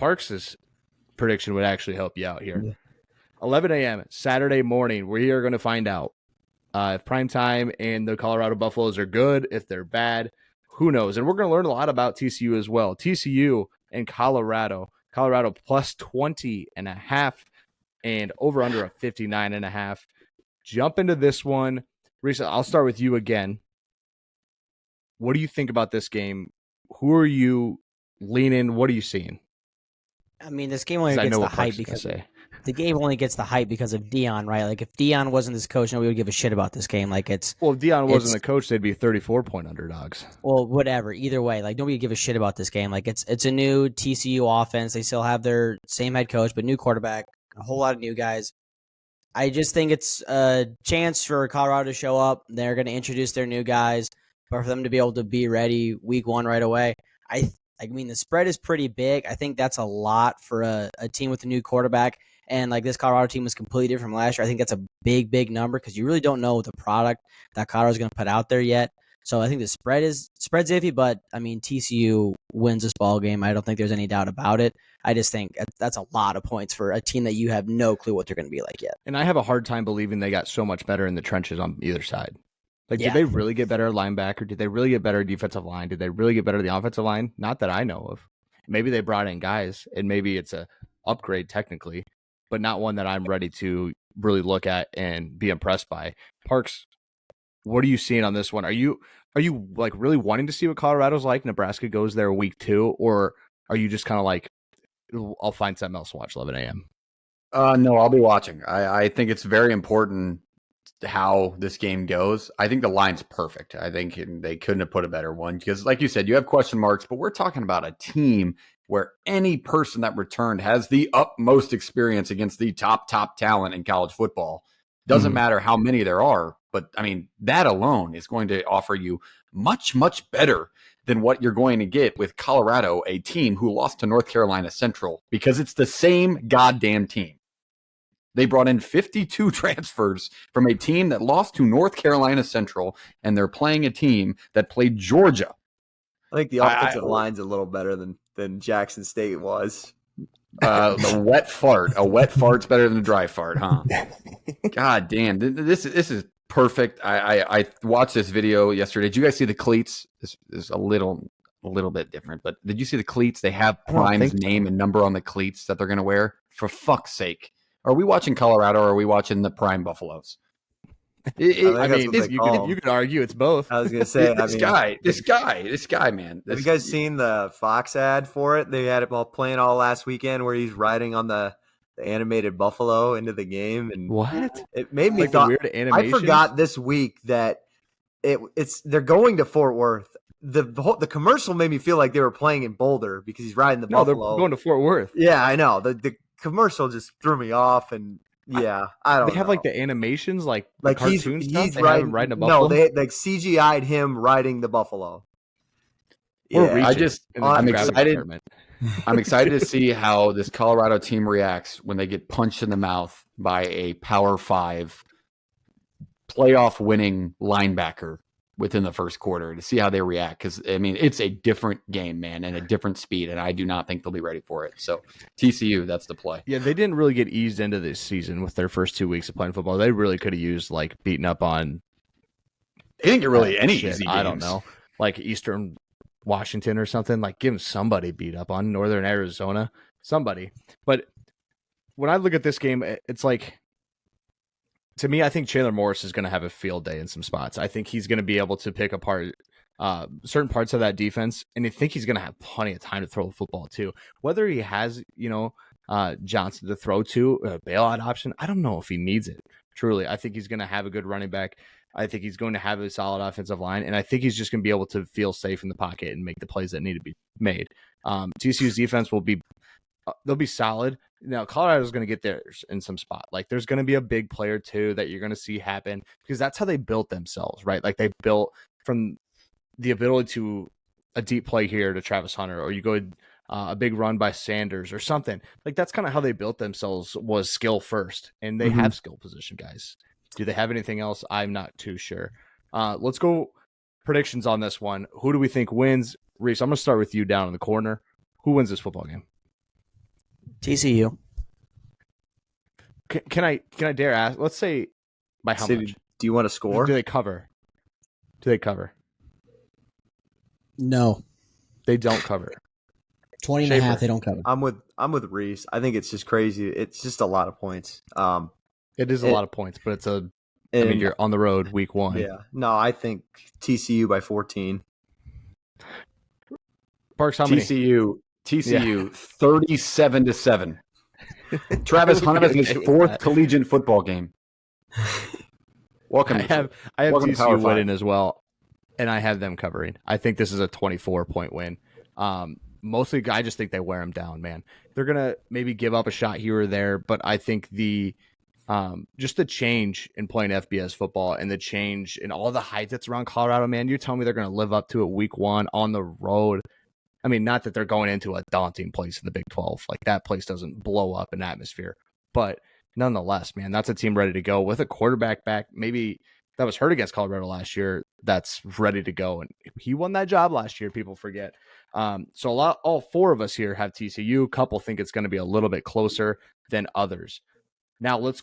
Parks' prediction would actually help you out here. Yeah. 11 a.m. Saturday morning, we are going to find out if primetime and the Colorado Buffaloes are good, if they're bad, who knows? And we're going to learn a lot about TCU as well. TCU and Colorado plus 20.5 and over under a 59.5. Jump into this one. Risa, I'll start with you again. What do you think about this game? Who are you leaning? What are you seeing? I mean, this game only gets the hype because the game only gets the hype because of Dion, right? Like if Dion wasn't this coach, nobody would give a shit about this game. Like if Dion wasn't the coach, they'd be 34-point underdogs. Well, whatever. Either way, like nobody would give a shit about this game. Like it's a new TCU offense. They still have their same head coach, but new quarterback, a whole lot of new guys. I just think it's a chance for Colorado to show up. They're going to introduce their new guys, but for them to be able to be ready week one right away, I mean, the spread is pretty big. I think that's a lot for a team with a new quarterback. And like this Colorado team was completely different from last year. I think that's a big, big number because you really don't know the product that Colorado's going to put out there yet. So I think the spread's iffy, but I mean, TCU wins this ball game. I don't think there's any doubt about it. I just think that's a lot of points for a team that you have no clue what they're going to be like yet. And I have a hard time believing they got so much better in the trenches on either side. Did they really get better at linebacker? Did they really get better at defensive line? Did they really get better at the offensive line? Not that I know of. Maybe they brought in guys, and maybe it's a upgrade technically, but not one that I'm ready to really look at and be impressed by. Parks, what are you seeing on this one? Are you like really wanting to see what Colorado's like? Nebraska goes there week 2, or are you just kind of like, I'll find something else to watch 11 a.m.? No, I'll be watching. I think it's very important how this game goes. I think the line's perfect. I think they couldn't have put a better one because, like you said, you have question marks, but we're talking about a team where any person that returned has the utmost experience against the top talent in college football. Doesn't matter how many there are, but I mean, that alone is going to offer you much, much better than what you're going to get with Colorado, a team who lost to North Carolina Central because it's the same goddamn team. They brought in 52 transfers from a team that lost to North Carolina Central, and they're playing a team that played Georgia. I think the offensive line's a little better than Jackson State was. The wet fart. A wet fart's better than a dry fart, huh? God damn. This is perfect. I watched this video yesterday. Did you guys see the cleats? This is a little bit different, but did you see the cleats? They have Prime's name and number on the cleats that they're going to wear. For fuck's sake. Are we watching Colorado or are we watching the Prime Buffaloes? I mean, you could argue it's both. I was going to say, this guy, man. Have you guys seen the Fox ad for it? They had it playing all last weekend where he's riding on the animated buffalo into the game. And what? It made me thought. I forgot this week that they're going to Fort Worth. The commercial made me feel like they were playing in Boulder because he's riding the buffalo. They're going to Fort Worth. Yeah, I know. The commercial just threw me off, and I don't know. They have like the animations, like cartoon stuff. He's riding a buffalo. No, they like CGI'd him riding the buffalo. Yeah, I'm excited. I'm excited to see how this Colorado team reacts when they get punched in the mouth by a Power 5 playoff winning linebacker within the first quarter, to see how they react. Because, I mean, it's a different game, man, and a different speed, and I do not think they'll be ready for it. So, TCU, that's the play. Yeah, they didn't really get eased into this season with their first 2 weeks of playing football. They really could have used, like, beating up on... They didn't get really any easy games. I don't know. Like, Eastern Washington or something. Like, give them somebody beat up on. Northern Arizona. Somebody. But when I look at this game, it's like... To me, I think Chandler Morris is going to have a field day in some spots. I think he's going to be able to pick apart certain parts of that defense, and I think he's going to have plenty of time to throw the football too. Whether he has, Johnson to throw to, a bailout option, I don't know if he needs it. Truly, I think he's going to have a good running back. I think he's going to have a solid offensive line, and I think he's just going to be able to feel safe in the pocket and make the plays that need to be made. TCU's defense will be they'll be solid. Now, Colorado's going to get theirs in some spot. Like, there's going to be a big player, too, that you're going to see happen because that's how they built themselves, right? Like, they built from the ability to a deep play here to Travis Hunter, or you go a big run by Sanders or something. Like, that's kind of how they built themselves, was skill first, and they have skill position guys. Do they have anything else? I'm not too sure. Let's go predictions on this one. Who do we think wins? Reese, I'm going to start with you down in the corner. Who wins this football game? TCU. Can I dare ask? Let's say by how much? Do you want to score? Do they cover? Do they cover? No. They don't cover. 20 and a half, they don't cover. I'm with Reese. I think it's just crazy. It's just a lot of points. It is a lot of points, but it's I mean, you're on the road week 1. Yeah. No, I think TCU by 14. Parks, how many? TCU 37-7. Travis Hunt has his 4th collegiate football game. Welcome. I have TCU winning as well, and I have them covering. I think this is a 24-point win. Mostly, I just think they wear them down, man. They're gonna maybe give up a shot here or there, but I think the just the change in playing FBS football and the change in all the hype that's around Colorado, man. You're telling me they're gonna live up to it week 1 on the road? I mean, not that they're going into a daunting place in the Big 12. Like, that place doesn't blow up in atmosphere. But nonetheless, man, that's a team ready to go with a quarterback back. Maybe that was hurt against Colorado last year. That's ready to go. And he won that job last year. People forget. So all 4 of us here have TCU. A couple think it's going to be a little bit closer than others. Now let's